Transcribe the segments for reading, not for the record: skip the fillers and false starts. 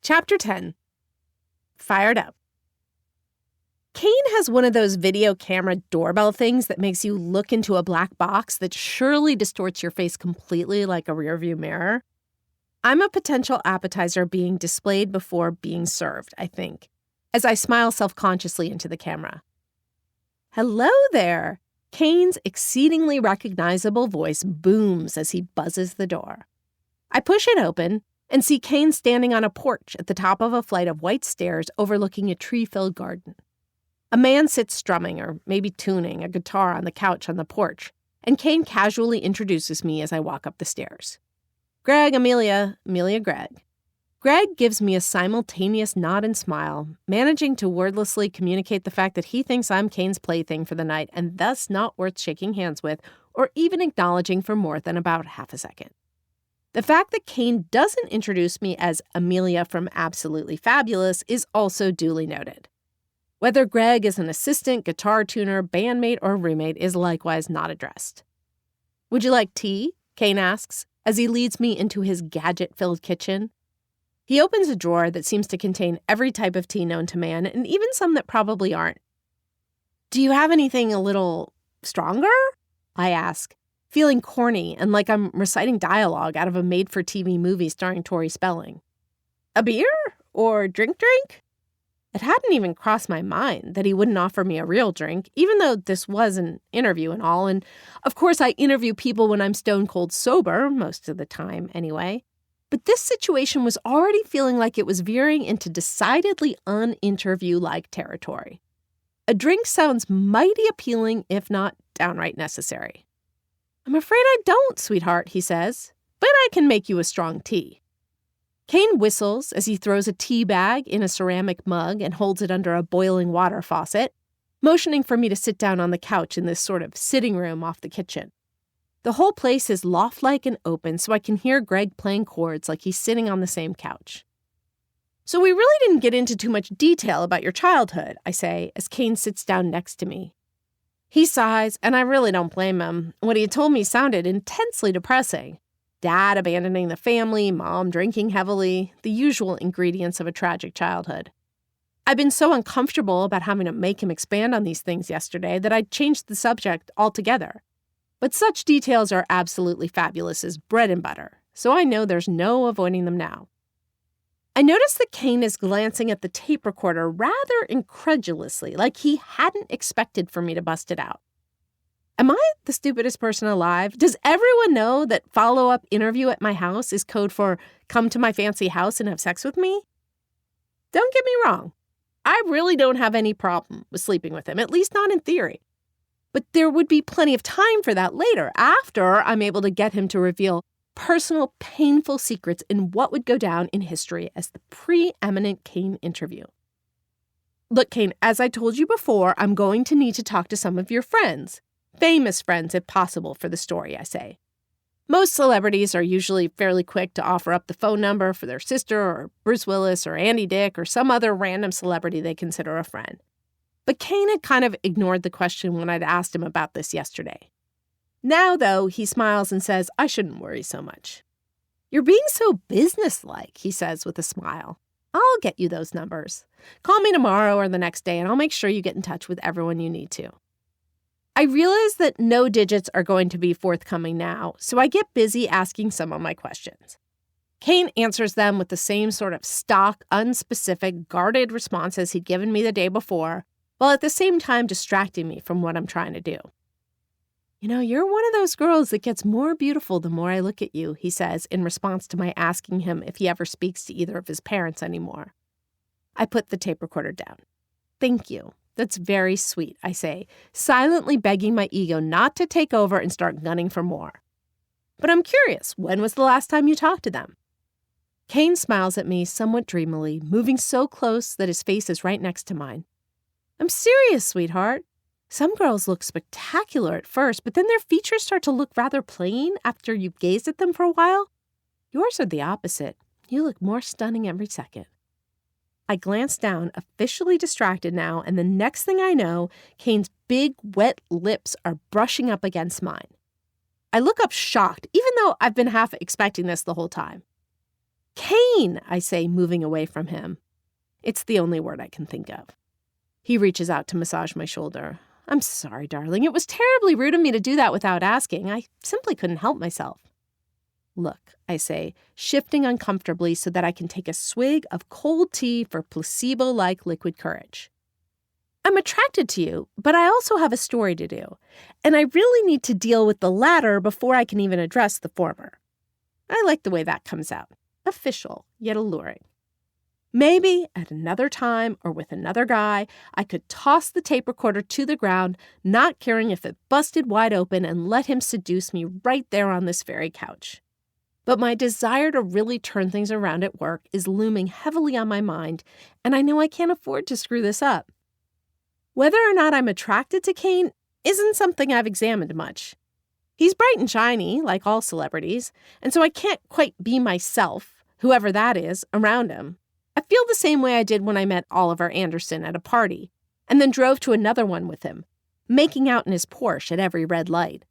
Chapter 10. Fired Up. Kane has one of those video camera doorbell things that makes you look into a black box that surely distorts your face completely like a rearview mirror. I'm a potential appetizer being displayed before being served, I think, as I smile self-consciously into the camera. Hello there! Kane's exceedingly recognizable voice booms as he buzzes the door. I push it open and see Kane standing on a porch at the top of a flight of white stairs overlooking a tree-filled garden. A man sits strumming, or maybe tuning, a guitar on the couch on the porch, and Kane casually introduces me as I walk up the stairs. Greg, Amelia, Greg. Greg gives me a simultaneous nod and smile, managing to wordlessly communicate the fact that he thinks I'm Kane's plaything for the night and thus not worth shaking hands with or even acknowledging for more than about half a second. The fact that Kane doesn't introduce me as Amelia from Absolutely Fabulous is also duly noted. Whether Greg is an assistant, guitar tuner, bandmate, or roommate is likewise not addressed. Would you like tea? Kane asks, as he leads me into his gadget-filled kitchen. He opens a drawer that seems to contain every type of tea known to man, and even some that probably aren't. Do you have anything a little stronger? I ask, feeling corny and like I'm reciting dialogue out of a made-for-TV movie starring Tori Spelling. A beer? Or drink? It hadn't even crossed my mind that he wouldn't offer me a real drink, even though this was an interview and all, and of course I interview people when I'm stone cold sober, most of the time anyway. But this situation was already feeling like it was veering into decidedly un-interview-like territory. A drink sounds mighty appealing, if not downright necessary. I'm afraid I don't, sweetheart, he says, but I can make you a strong tea. Kane whistles as he throws a tea bag in a ceramic mug and holds it under a boiling water faucet, motioning for me to sit down on the couch in this sort of sitting room off the kitchen. The whole place is loft-like and open, so I can hear Greg playing chords like he's sitting on the same couch. So we really didn't get into too much detail about your childhood, I say, as Kane sits down next to me. He sighs, and I really don't blame him. What he had told me sounded intensely depressing. Dad abandoning the family, mom drinking heavily, the usual ingredients of a tragic childhood. I've been so uncomfortable about having to make him expand on these things yesterday that I changed the subject altogether. But such details are absolutely fabulous as bread and butter, so I know there's no avoiding them now. I notice that Kane is glancing at the tape recorder rather incredulously, like he hadn't expected for me to bust it out. Am I the stupidest person alive? Does everyone know that follow-up interview at my house is code for come to my fancy house and have sex with me? Don't get me wrong. I really don't have any problem with sleeping with him, at least not in theory. But there would be plenty of time for that later, after I'm able to get him to reveal personal, painful secrets in what would go down in history as the preeminent Kane interview. Look, Kane, as I told you before, I'm going to need to talk to some of your friends. Famous friends, if possible, for the story, I say. Most celebrities are usually fairly quick to offer up the phone number for their sister or Bruce Willis or Andy Dick or some other random celebrity they consider a friend. But Kane had kind of ignored the question when I'd asked him about this yesterday. Now, though, he smiles and says, I shouldn't worry so much. You're being so businesslike, he says with a smile. I'll get you those numbers. Call me tomorrow or the next day and I'll make sure you get in touch with everyone you need to. I realize that no digits are going to be forthcoming now, so I get busy asking some of my questions. Kane answers them with the same sort of stock, unspecific, guarded responses he'd given me the day before, while at the same time distracting me from what I'm trying to do. You know, you're one of those girls that gets more beautiful the more I look at you, he says in response to my asking him if he ever speaks to either of his parents anymore. I put the tape recorder down. Thank you. That's very sweet, I say, silently begging my ego not to take over and start gunning for more. But I'm curious, when was the last time you talked to them? Kane smiles at me somewhat dreamily, moving so close that his face is right next to mine. I'm serious, sweetheart. Some girls look spectacular at first, but then their features start to look rather plain after you've gazed at them for a while. Yours are the opposite. You look more stunning every second. I glance down, officially distracted now, and the next thing I know, Kane's big, wet lips are brushing up against mine. I look up shocked, even though I've been half expecting this the whole time. Kane, I say, moving away from him. It's the only word I can think of. He reaches out to massage my shoulder. I'm sorry, darling. It was terribly rude of me to do that without asking. I simply couldn't help myself. Look, I say, shifting uncomfortably so that I can take a swig of cold tea for placebo-like liquid courage. I'm attracted to you, but I also have a story to do, and I really need to deal with the latter before I can even address the former. I like the way that comes out. Official, yet alluring. Maybe at another time or with another guy, I could toss the tape recorder to the ground, not caring if it busted wide open, and let him seduce me right there on this very couch. But my desire to really turn things around at work is looming heavily on my mind, and I know I can't afford to screw this up. Whether or not I'm attracted to Kane isn't something I've examined much. He's bright and shiny, like all celebrities, and so I can't quite be myself, whoever that is, around him. I feel the same way I did when I met Oliver Anderson at a party, and then drove to another one with him, making out in his Porsche at every red light.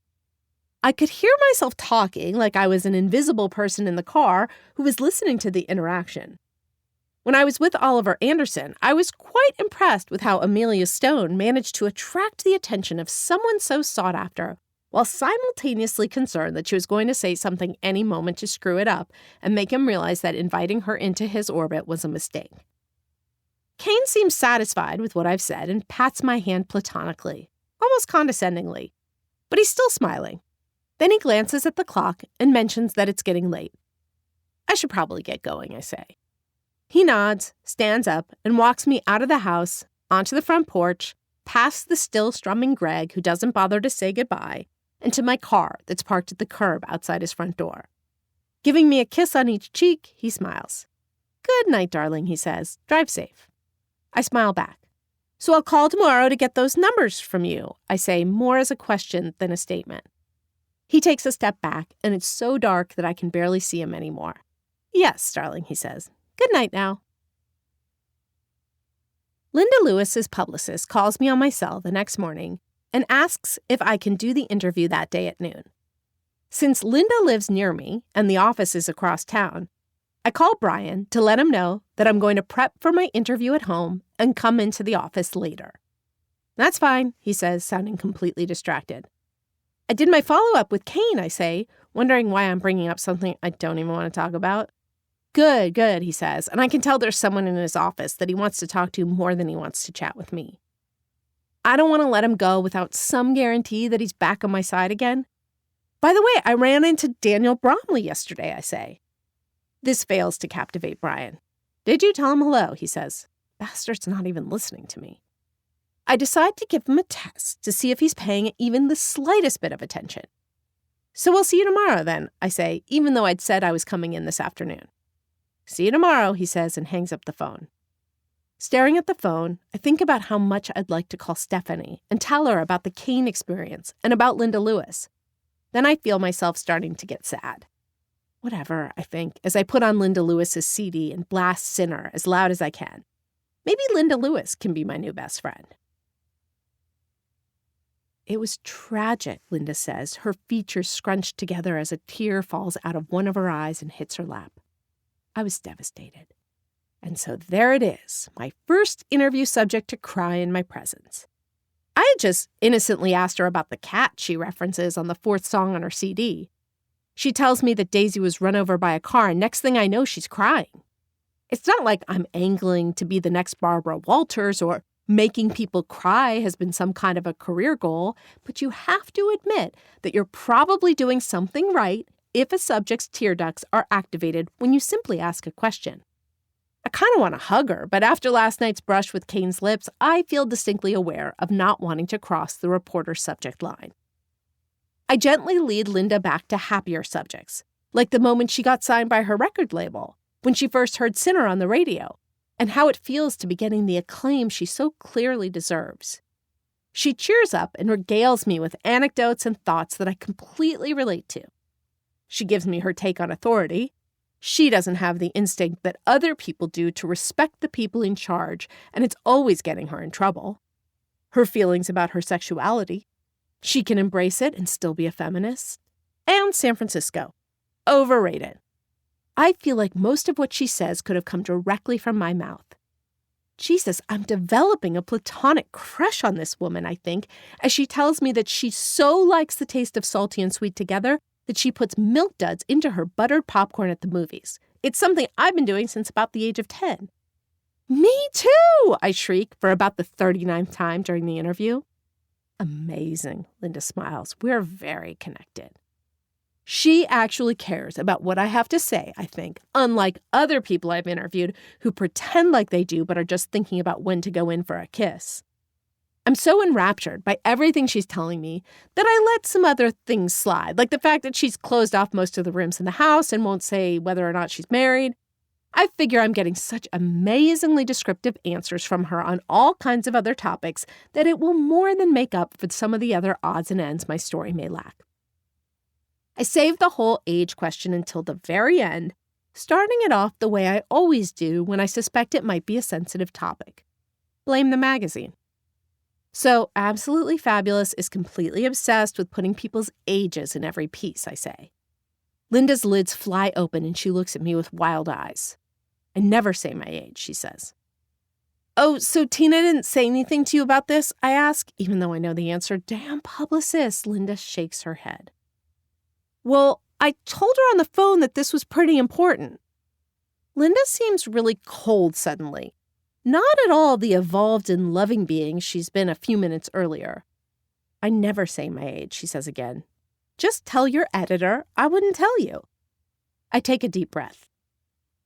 I could hear myself talking like I was an invisible person in the car who was listening to the interaction. When I was with Oliver Anderson, I was quite impressed with how Amelia Stone managed to attract the attention of someone so sought after, while simultaneously concerned that she was going to say something any moment to screw it up and make him realize that inviting her into his orbit was a mistake. Kane seems satisfied with what I've said and pats my hand platonically, almost condescendingly, but he's still smiling. Then he glances at the clock and mentions that it's getting late. I should probably get going, I say. He nods, stands up, and walks me out of the house, onto the front porch, past the still strumming Greg, who doesn't bother to say goodbye, and to my car that's parked at the curb outside his front door. Giving me a kiss on each cheek, he smiles. Good night, darling, he says. Drive safe. I smile back. So I'll call tomorrow to get those numbers from you, I say, more as a question than a statement. He takes a step back, and it's so dark that I can barely see him anymore. Yes, darling, he says. Good night now. Linda Lewis's publicist calls me on my cell the next morning and asks if I can do the interview that day at noon. Since Linda lives near me and the office is across town, I call Brian to let him know that I'm going to prep for my interview at home and come into the office later. That's fine, he says, sounding completely distracted. I did my follow-up with Kane, I say, wondering why I'm bringing up something I don't even want to talk about. Good, he says, and I can tell there's someone in his office that he wants to talk to more than he wants to chat with me. I don't want to let him go without some guarantee that he's back on my side again. By the way, I ran into Daniel Bromley yesterday, I say. This fails to captivate Brian. Did you tell him hello, he says. Bastard's not even listening to me. I decide to give him a test to see if he's paying even the slightest bit of attention. So we'll see you tomorrow then, I say, even though I'd said I was coming in this afternoon. See you tomorrow, he says, and hangs up the phone. Staring at the phone, I think about how much I'd like to call Stephanie and tell her about the Kane experience and about Linda Lewis. Then I feel myself starting to get sad. Whatever, I think, as I put on Linda Lewis's CD and blast Sinner as loud as I can. Maybe Linda Lewis can be my new best friend. It was tragic, Linda says, her features scrunched together as a tear falls out of one of her eyes and hits her lap. I was devastated. And so there it is, my first interview subject to cry in my presence. I had just innocently asked her about the cat she references on the fourth song on her CD. She tells me that Daisy was run over by a car, and next thing I know, she's crying. It's not like I'm angling to be the next Barbara Walters or making people cry has been some kind of a career goal, but you have to admit that you're probably doing something right if a subject's tear ducts are activated when you simply ask a question. I kind of want to hug her, but after last night's brush with Kane's lips, I feel distinctly aware of not wanting to cross the reporter's subject line. I gently lead Linda back to happier subjects, like the moment she got signed by her record label, when she first heard Sinner on the radio, and how it feels to be getting the acclaim she so clearly deserves. She cheers up and regales me with anecdotes and thoughts that I completely relate to. She gives me her take on authority. She doesn't have the instinct that other people do to respect the people in charge, and it's always getting her in trouble. Her feelings about her sexuality. She can embrace it and still be a feminist. And San Francisco. Overrated. I feel like most of what she says could have come directly from my mouth. Jesus, I'm developing a platonic crush on this woman, I think, as she tells me that she so likes the taste of salty and sweet together that she puts Milk Duds into her buttered popcorn at the movies. It's something I've been doing since about the age of 10. Me too, I shriek for about the 39th time during the interview. Amazing, Linda smiles. We're very connected. She actually cares about what I have to say, I think, unlike other people I've interviewed who pretend like they do but are just thinking about when to go in for a kiss. I'm so enraptured by everything she's telling me that I let some other things slide, like the fact that she's closed off most of the rooms in the house and won't say whether or not she's married. I figure I'm getting such amazingly descriptive answers from her on all kinds of other topics that it will more than make up for some of the other odds and ends my story may lack. I saved the whole age question until the very end, starting it off the way I always do when I suspect it might be a sensitive topic. Blame the magazine. So, Absolutely Fabulous is completely obsessed with putting people's ages in every piece, I say. Linda's lids fly open and she looks at me with wild eyes. I never say my age, she says. Oh, so Tina didn't say anything to you about this? I ask, even though I know the answer. Damn publicist, Linda shakes her head. Well, I told her on the phone that this was pretty important. Linda seems really cold suddenly. Not at all the evolved and loving being she's been a few minutes earlier. I never say my age, she says again. Just tell your editor I wouldn't tell you. I take a deep breath.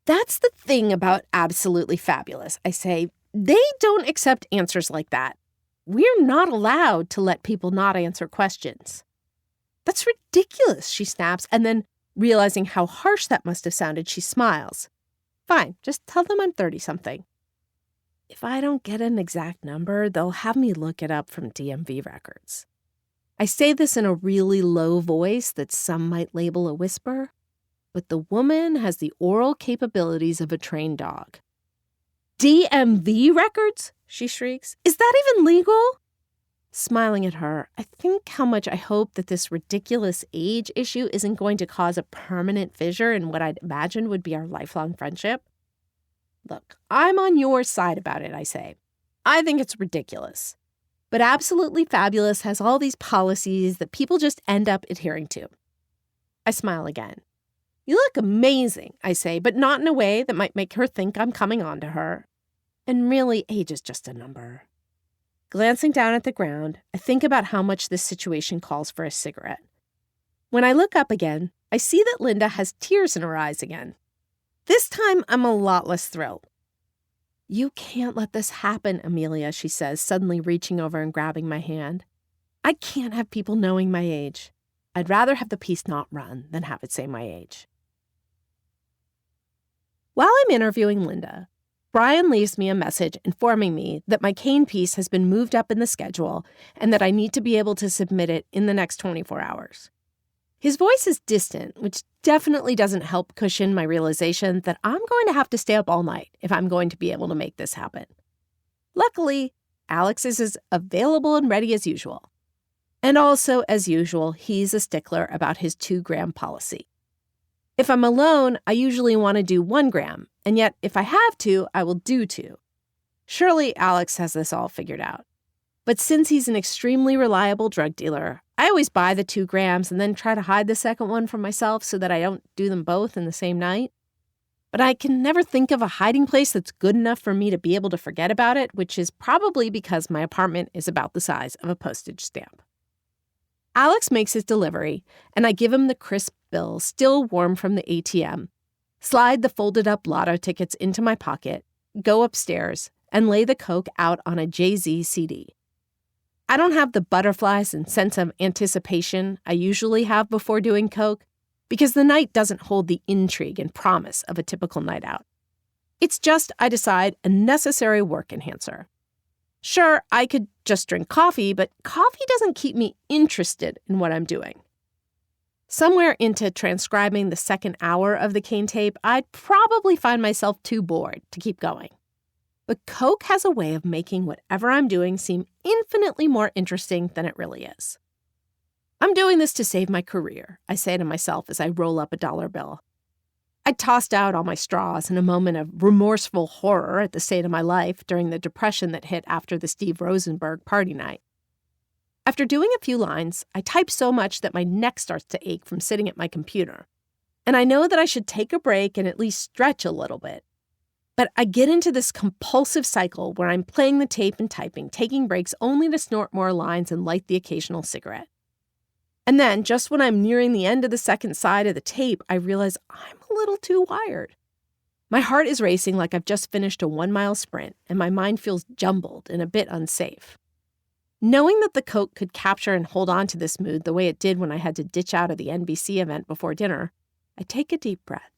That's the thing about Absolutely Fabulous, I say. They don't accept answers like that. We're not allowed to let people not answer questions. That's ridiculous, she snaps, and then, realizing how harsh that must have sounded, she smiles. Fine, just tell them I'm 30-something. If I don't get an exact number, they'll have me look it up from DMV records. I say this in a really low voice that some might label a whisper, but the woman has the oral capabilities of a trained dog. DMV records? She shrieks. Is that even legal? Smiling at her, I think how much I hope that this ridiculous age issue isn't going to cause a permanent fissure in what I'd imagine would be our lifelong friendship. Look, I'm on your side about it, I say. I think it's ridiculous. But Absolutely Fabulous has all these policies that people just end up adhering to. I smile again. You look amazing, I say, but not in a way that might make her think I'm coming on to her. And really, age is just a number. Glancing down at the ground, I think about how much this situation calls for a cigarette. When I look up again, I see that Linda has tears in her eyes again. This time, I'm a lot less thrilled. You can't let this happen, Amelia, she says, suddenly reaching over and grabbing my hand. I can't have people knowing my age. I'd rather have the piece not run than have it say my age. While I'm interviewing Linda, Brian leaves me a message informing me that my cane piece has been moved up in the schedule and that I need to be able to submit it in the next 24 hours. His voice is distant, which definitely doesn't help cushion my realization that I'm going to have to stay up all night if I'm going to be able to make this happen. Luckily, Alex is as available and ready as usual. And also, as usual, he's a stickler about his 2-gram policy. If I'm alone, I usually want to do 1 gram, and yet if I have to, I will do 2. Surely Alex has this all figured out. But since he's an extremely reliable drug dealer, I always buy the 2 grams and then try to hide the second one from myself so that I don't do them both in the same night. But I can never think of a hiding place that's good enough for me to be able to forget about it, which is probably because my apartment is about the size of a postage stamp. Alex makes his delivery, and I give him the crisp bill still warm from the ATM, slide the folded-up lotto tickets into my pocket, go upstairs, and lay the Coke out on a Jay-Z CD. I don't have the butterflies and sense of anticipation I usually have before doing Coke because the night doesn't hold the intrigue and promise of a typical night out. It's just, I decide, a necessary work enhancer. Sure, I could just drink coffee, but coffee doesn't keep me interested in what I'm doing. Somewhere into transcribing the second hour of the cane tape, I'd probably find myself too bored to keep going. But Coke has a way of making whatever I'm doing seem infinitely more interesting than it really is. I'm doing this to save my career, I say to myself as I roll up a dollar bill. I tossed out all my straws in a moment of remorseful horror at the state of my life during the depression that hit after the Steve Rosenberg party night. After doing a few lines, I type so much that my neck starts to ache from sitting at my computer. And I know that I should take a break and at least stretch a little bit. But I get into this compulsive cycle where I'm playing the tape and typing, taking breaks only to snort more lines and light the occasional cigarette. And then, just when I'm nearing the end of the second side of the tape, I realize I'm a little too wired. My heart is racing like I've just finished a 1-mile sprint, and my mind feels jumbled and a bit unsafe. Knowing that the Coke could capture and hold on to this mood the way it did when I had to ditch out of the NBC event before dinner, I take a deep breath.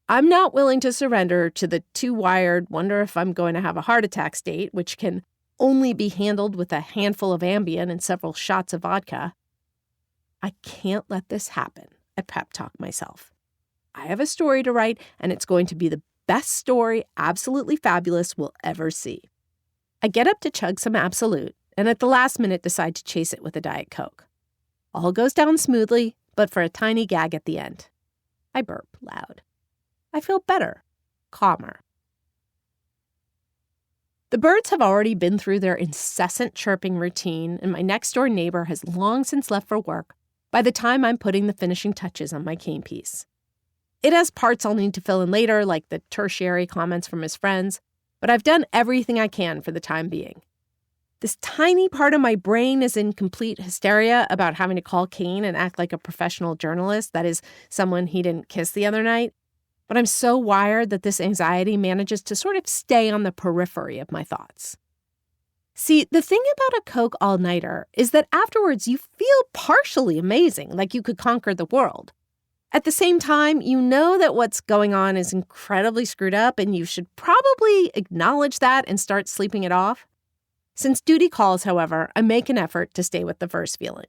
I'm not willing to surrender to the too wired, wonder if I'm going to have a heart attack state, which can only be handled with a handful of Ambien and several shots of vodka. I can't let this happen, I pep talk myself. I have a story to write, and it's going to be the best story Absolutely Fabulous will ever see. I get up to chug some Absolute, and at the last minute decide to chase it with a Diet Coke. All goes down smoothly, but for a tiny gag at the end. I burp loud. I feel better, calmer. The birds have already been through their incessant chirping routine, and my next-door neighbor has long since left for work by the time I'm putting the finishing touches on my cane piece. It has parts I'll need to fill in later, like the tertiary comments from his friends, but I've done everything I can for the time being. This tiny part of my brain is in complete hysteria about having to call Kane and act like a professional journalist, that is, someone he didn't kiss the other night. But I'm so wired that this anxiety manages to sort of stay on the periphery of my thoughts. See, the thing about a Coke all-nighter is that afterwards you feel partially amazing, like you could conquer the world. At the same time, you know that what's going on is incredibly screwed up, and you should probably acknowledge that and start sleeping it off. Since duty calls, however, I make an effort to stay with the first feeling.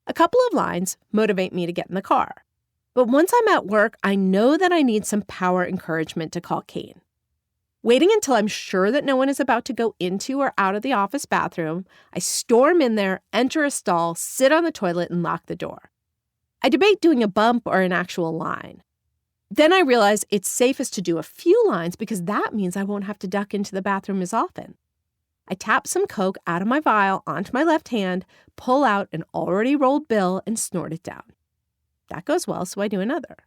A couple of lines motivate me to get in the car. But once I'm at work, I know that I need some power encouragement to call Kane. Waiting until I'm sure that no one is about to go into or out of the office bathroom, I storm in there, enter a stall, sit on the toilet, and lock the door. I debate doing a bump or an actual line. Then I realize it's safest to do a few lines because that means I won't have to duck into the bathroom as often. I tap some Coke out of my vial onto my left hand, pull out an already rolled bill, and snort it down. That goes well, so I do another.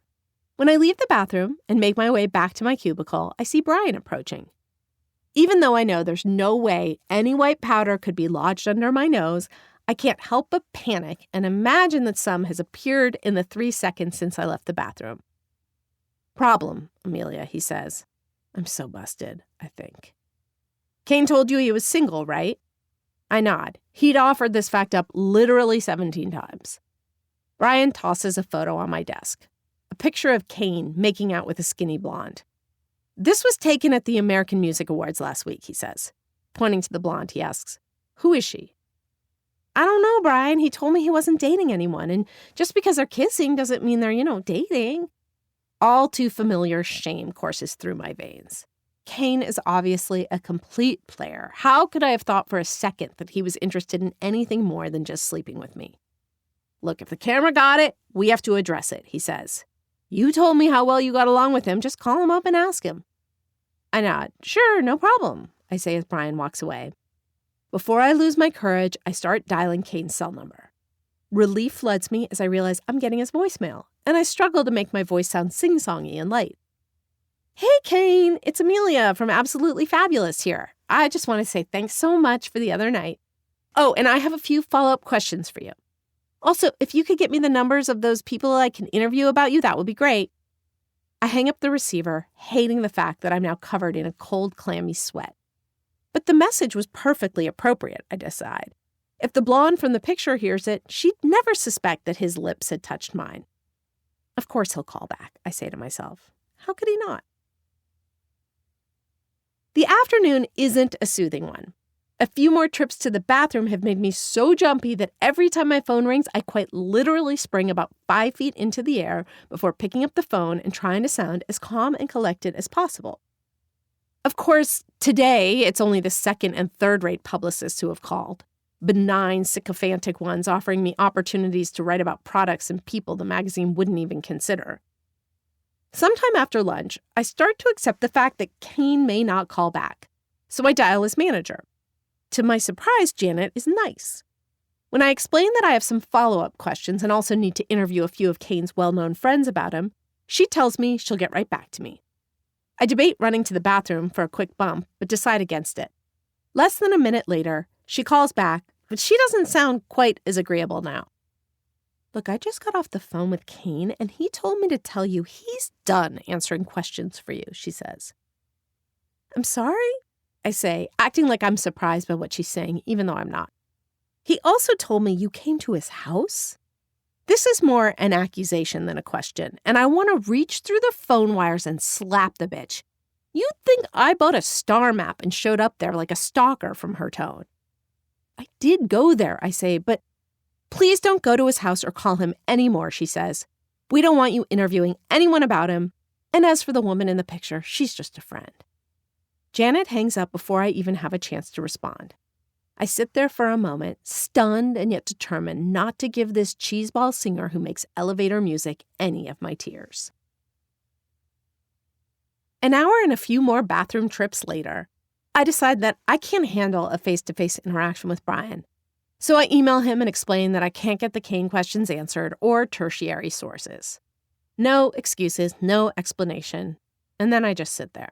When I leave the bathroom and make my way back to my cubicle, I see Brian approaching. Even though I know there's no way any white powder could be lodged under my nose, I can't help but panic and imagine that some has appeared in the 3 seconds since I left the bathroom. Problem, Amelia, he says. I'm so busted, I think. Kane told you he was single, right? I nod. He'd offered this fact up literally 17 times. Brian tosses a photo on my desk. A picture of Kane making out with a skinny blonde. This was taken at the American Music Awards last week, he says. Pointing to the blonde, he asks, who is she? I don't know, Brian. He told me he wasn't dating anyone, and just because they're kissing doesn't mean they're, dating. All too familiar shame courses through my veins. Kane is obviously a complete player. How could I have thought for a second that he was interested in anything more than just sleeping with me? Look, if the camera got it, we have to address it, he says. You told me how well you got along with him. Just call him up and ask him. I nod. Sure, no problem, I say as Brian walks away. Before I lose my courage, I start dialing Kane's cell number. Relief floods me as I realize I'm getting his voicemail, and I struggle to make my voice sound sing-songy and light. Hey, Kane, it's Amelia from Absolutely Fabulous here. I just want to say thanks so much for the other night. Oh, and I have a few follow-up questions for you. Also, if you could get me the numbers of those people I can interview about you, that would be great. I hang up the receiver, hating the fact that I'm now covered in a cold, clammy sweat. But the message was perfectly appropriate, I decide. If the blonde from the picture hears it, she'd never suspect that his lips had touched mine. Of course he'll call back, I say to myself. How could he not? The afternoon isn't a soothing one. A few more trips to the bathroom have made me so jumpy that every time my phone rings, I quite literally spring about 5 feet into the air before picking up the phone and trying to sound as calm and collected as possible. Of course, today, it's only the second and third-rate publicists who have called. Benign, sycophantic ones offering me opportunities to write about products and people the magazine wouldn't even consider. Sometime after lunch, I start to accept the fact that Kane may not call back, so I dial his manager. To my surprise, Janet is nice. When I explain that I have some follow-up questions and also need to interview a few of Kane's well-known friends about him, she tells me she'll get right back to me. I debate running to the bathroom for a quick bump, but decide against it. Less than a minute later, she calls back, but she doesn't sound quite as agreeable now. Look, I just got off the phone with Kane, and he told me to tell you he's done answering questions for you, she says. I'm sorry, I say, acting like I'm surprised by what she's saying, even though I'm not. He also told me you came to his house? This is more an accusation than a question, and I want to reach through the phone wires and slap the bitch. You'd think I bought a star map and showed up there like a stalker from her tone. I did go there, I say, but please don't go to his house or call him anymore, she says. We don't want you interviewing anyone about him. And as for the woman in the picture, she's just a friend. Janet hangs up before I even have a chance to respond. I sit there for a moment, stunned and yet determined not to give this cheeseball singer who makes elevator music any of my tears. An hour and a few more bathroom trips later, I decide that I can't handle a face-to-face interaction with Brian. So I email him and explain that I can't get the Kane questions answered or tertiary sources. No excuses, no explanation, and then I just sit there.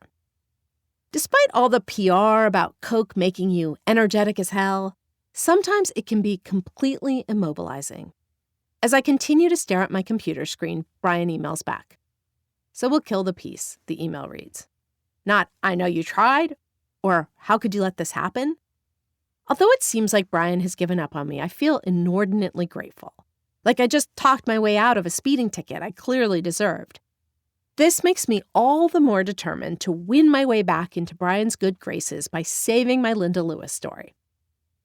Despite all the PR about Coke making you energetic as hell, sometimes it can be completely immobilizing. As I continue to stare at my computer screen, Brian emails back. So we'll kill the piece, the email reads. Not, I know you tried, or how could you let this happen? Although it seems like Brian has given up on me, I feel inordinately grateful. Like I just talked my way out of a speeding ticket I clearly deserved. This makes me all the more determined to win my way back into Brian's good graces by saving my Linda Lewis story.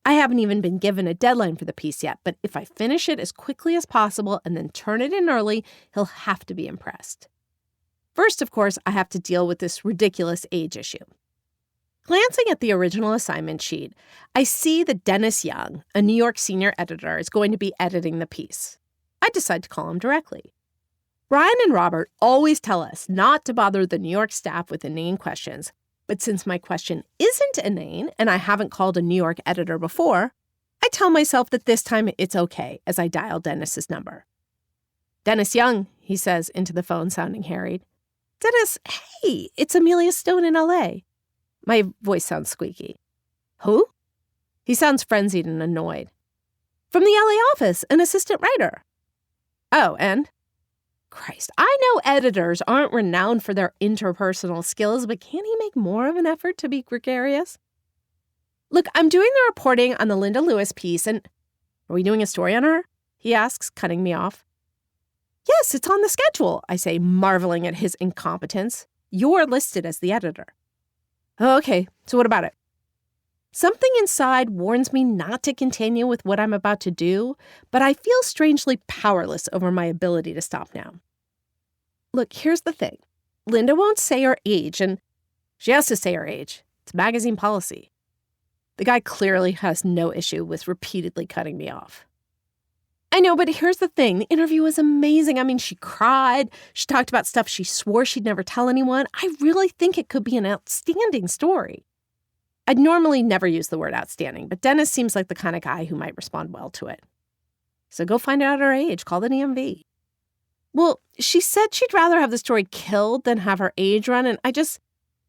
I haven't even been given a deadline for the piece yet, but if I finish it as quickly as possible and then turn it in early, he'll have to be impressed. First, of course, I have to deal with this ridiculous age issue. Glancing at the original assignment sheet, I see that Dennis Young, a New York senior editor, is going to be editing the piece. I decide to call him directly. Brian and Robert always tell us not to bother the New York staff with inane questions, but since my question isn't inane and I haven't called a New York editor before, I tell myself that this time it's okay as I dial Dennis's number. Dennis Young, he says into the phone, sounding harried. Dennis, hey, it's Amelia Stone in L.A. My voice sounds squeaky. Who? He sounds frenzied and annoyed. From the LA office, an assistant writer. Oh, and? Christ, I know editors aren't renowned for their interpersonal skills, but can't he make more of an effort to be gregarious? Look, I'm doing the reporting on the Linda Lewis piece, and are we doing a story on her? He asks, cutting me off. Yes, it's on the schedule, I say, marveling at his incompetence. You're listed as the editor. Oh, okay, so what about it? Something inside warns me not to continue with what I'm about to do, but I feel strangely powerless over my ability to stop now. Look, here's the thing. Linda won't say her age, and she has to say her age. It's magazine policy. The guy clearly has no issue with repeatedly cutting me off. I know, but here's the thing. The interview was amazing. I mean, she cried. She talked about stuff she swore she'd never tell anyone. I really think it could be an outstanding story. I'd normally never use the word outstanding, but Dennis seems like the kind of guy who might respond well to it. So go find out her age. Call the DMV. Well, she said she'd rather have the story killed than have her age run, and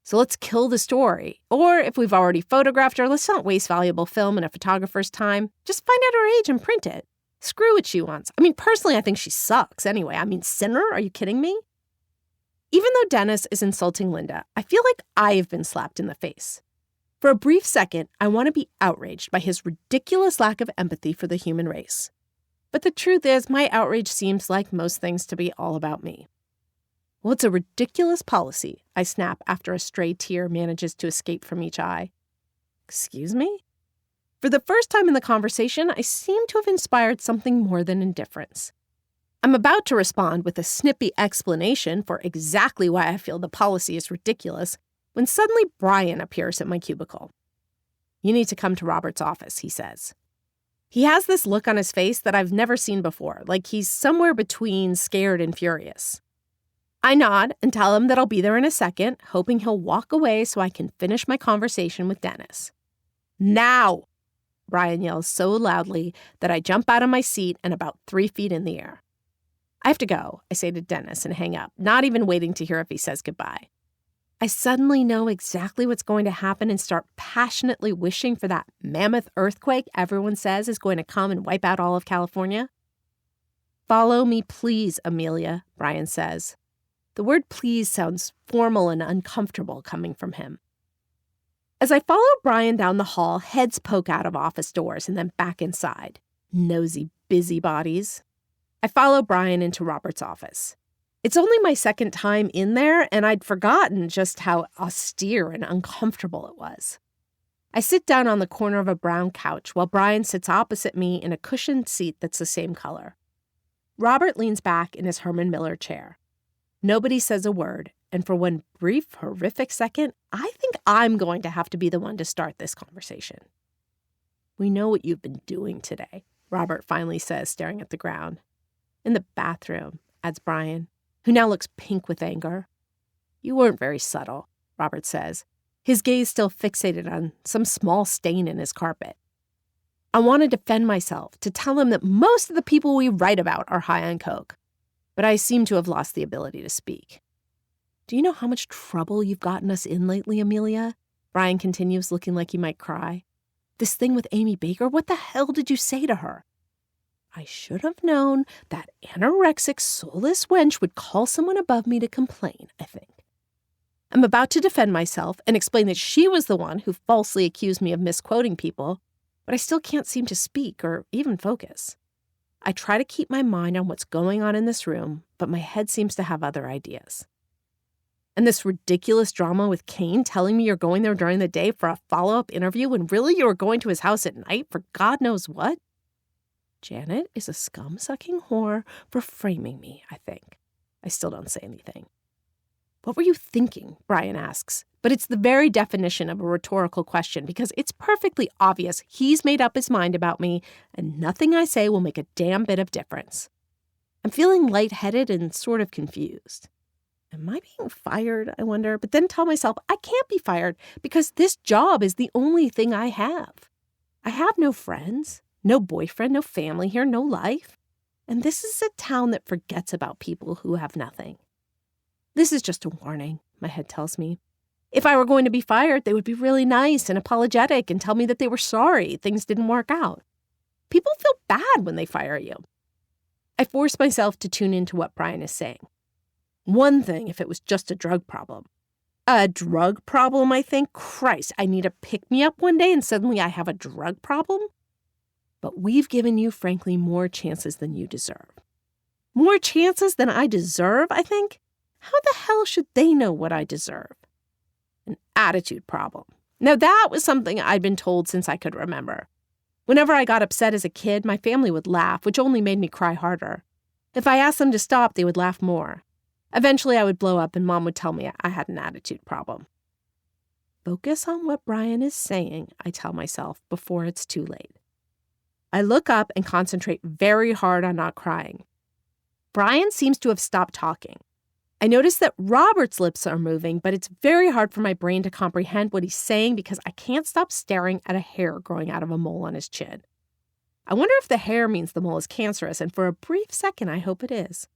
so let's kill the story. Or if we've already photographed her, let's not waste valuable film and a photographer's time. Just find out her age and print it. Screw what she wants. I mean, personally, I think she sucks anyway. I mean, sinner? Are you kidding me? Even though Dennis is insulting Linda, I feel like I've been slapped in the face. For a brief second, I want to be outraged by his ridiculous lack of empathy for the human race. But the truth is, my outrage seems like most things to be all about me. Well, it's a ridiculous policy, I snap after a stray tear manages to escape from each eye. Excuse me? For the first time in the conversation, I seem to have inspired something more than indifference. I'm about to respond with a snippy explanation for exactly why I feel the policy is ridiculous when suddenly Brian appears at my cubicle. You need to come to Robert's office, he says. He has this look on his face that I've never seen before, like he's somewhere between scared and furious. I nod and tell him that I'll be there in a second, hoping he'll walk away so I can finish my conversation with Dennis. Now! Brian yells so loudly that I jump out of my seat and about 3 feet in the air. I have to go, I say to Dennis and hang up, not even waiting to hear if he says goodbye. I suddenly know exactly what's going to happen and start passionately wishing for that mammoth earthquake everyone says is going to come and wipe out all of California. Follow me, please, Amelia, Brian says. The word please sounds formal and uncomfortable coming from him. As I follow Brian down the hall, heads poke out of office doors and then back inside. Nosy busybodies. I follow Brian into Robert's office. It's only my second time in there, and I'd forgotten just how austere and uncomfortable it was. I sit down on the corner of a brown couch while Brian sits opposite me in a cushioned seat that's the same color. Robert leans back in his Herman Miller chair. Nobody says a word, and for one brief, horrific second, I think I'm going to have to be the one to start this conversation. We know what you've been doing today, Robert finally says, staring at the ground. In the bathroom, adds Brian, who now looks pink with anger. You weren't very subtle, Robert says, his gaze still fixated on some small stain in his carpet. I want to defend myself, to tell him that most of the people we write about are high on coke, but I seem to have lost the ability to speak. Do you know how much trouble you've gotten us in lately, Amelia? Brian continues, looking like he might cry. This thing with Amy Baker, what the hell did you say to her? I should have known that anorexic, soulless wench would call someone above me to complain, I think. I'm about to defend myself and explain that she was the one who falsely accused me of misquoting people, but I still can't seem to speak or even focus. I try to keep my mind on what's going on in this room, but my head seems to have other ideas. And this ridiculous drama with Kane telling me you're going there during the day for a follow-up interview when really you were going to his house at night for God knows what? Janet is a scum-sucking whore for framing me, I think. I still don't say anything. What were you thinking? Brian asks. But it's the very definition of a rhetorical question because it's perfectly obvious he's made up his mind about me and nothing I say will make a damn bit of difference. I'm feeling lightheaded and sort of confused. Am I being fired, I wonder? But then tell myself I can't be fired because this job is the only thing I have. I have no friends, no boyfriend, no family here, no life. And this is a town that forgets about people who have nothing. This is just a warning, my head tells me. If I were going to be fired, they would be really nice and apologetic and tell me that they were sorry things didn't work out. People feel bad when they fire you. I force myself to tune into what Brian is saying. One thing if it was just a drug problem. A drug problem, I think? Christ, I need a pick-me-up one day and suddenly I have a drug problem? But we've given you, frankly, more chances than you deserve. More chances than I deserve, I think? How the hell should they know what I deserve? An attitude problem. Now, that was something I'd been told since I could remember. Whenever I got upset as a kid, my family would laugh, which only made me cry harder. If I asked them to stop, they would laugh more. Eventually, I would blow up and Mom would tell me I had an attitude problem. Focus on what Brian is saying, I tell myself, before it's too late. I look up and concentrate very hard on not crying. Brian seems to have stopped talking. I notice that Robert's lips are moving, but it's very hard for my brain to comprehend what he's saying because I can't stop staring at a hair growing out of a mole on his chin. I wonder if the hair means the mole is cancerous, and for a brief second, I hope it is.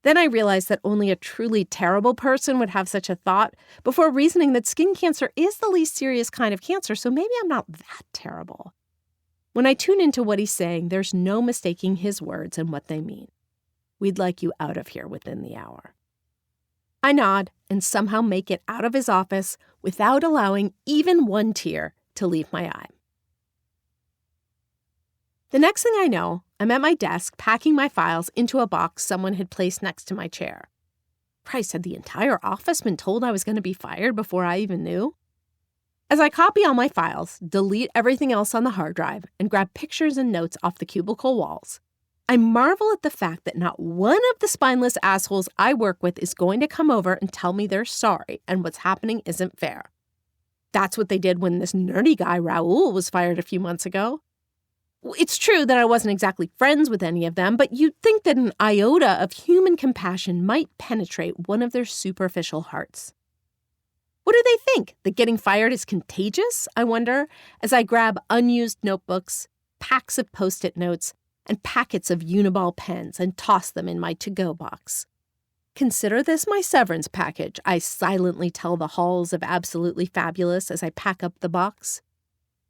Then I realize that only a truly terrible person would have such a thought before reasoning that skin cancer is the least serious kind of cancer, so maybe I'm not that terrible. When I tune into what he's saying, there's no mistaking his words and what they mean. We'd like you out of here within the hour. I nod and somehow make it out of his office without allowing even one tear to leave my eye. The next thing I know, I'm at my desk packing my files into a box someone had placed next to my chair. Christ, had the entire office been told I was going to be fired before I even knew? As I copy all my files, delete everything else on the hard drive, and grab pictures and notes off the cubicle walls, I marvel at the fact that not one of the spineless assholes I work with is going to come over and tell me they're sorry and what's happening isn't fair. That's what they did when this nerdy guy, Raoul, was fired a few months ago. It's true that I wasn't exactly friends with any of them, but you'd think that an iota of human compassion might penetrate one of their superficial hearts. What do they think? That getting fired is contagious, I wonder, as I grab unused notebooks, packs of Post-it notes, and packets of Uniball pens and toss them in my to-go box. Consider this my severance package, I silently tell the halls of Absolutely Fabulous as I pack up the box.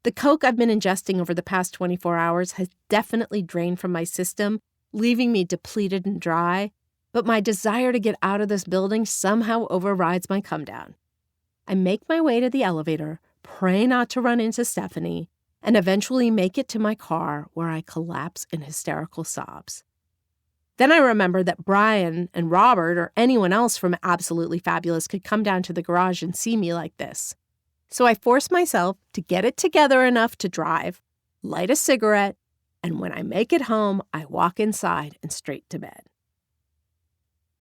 The Coke I've been ingesting over the past 24 hours has definitely drained from my system, leaving me depleted and dry, but my desire to get out of this building somehow overrides my come-down. I make my way to the elevator, pray not to run into Stephanie, and eventually make it to my car where I collapse in hysterical sobs. Then I remember that Brian and Robert or anyone else from Absolutely Fabulous could come down to the garage and see me like this. So I force myself to get it together enough to drive, light a cigarette, and when I make it home, I walk inside and straight to bed.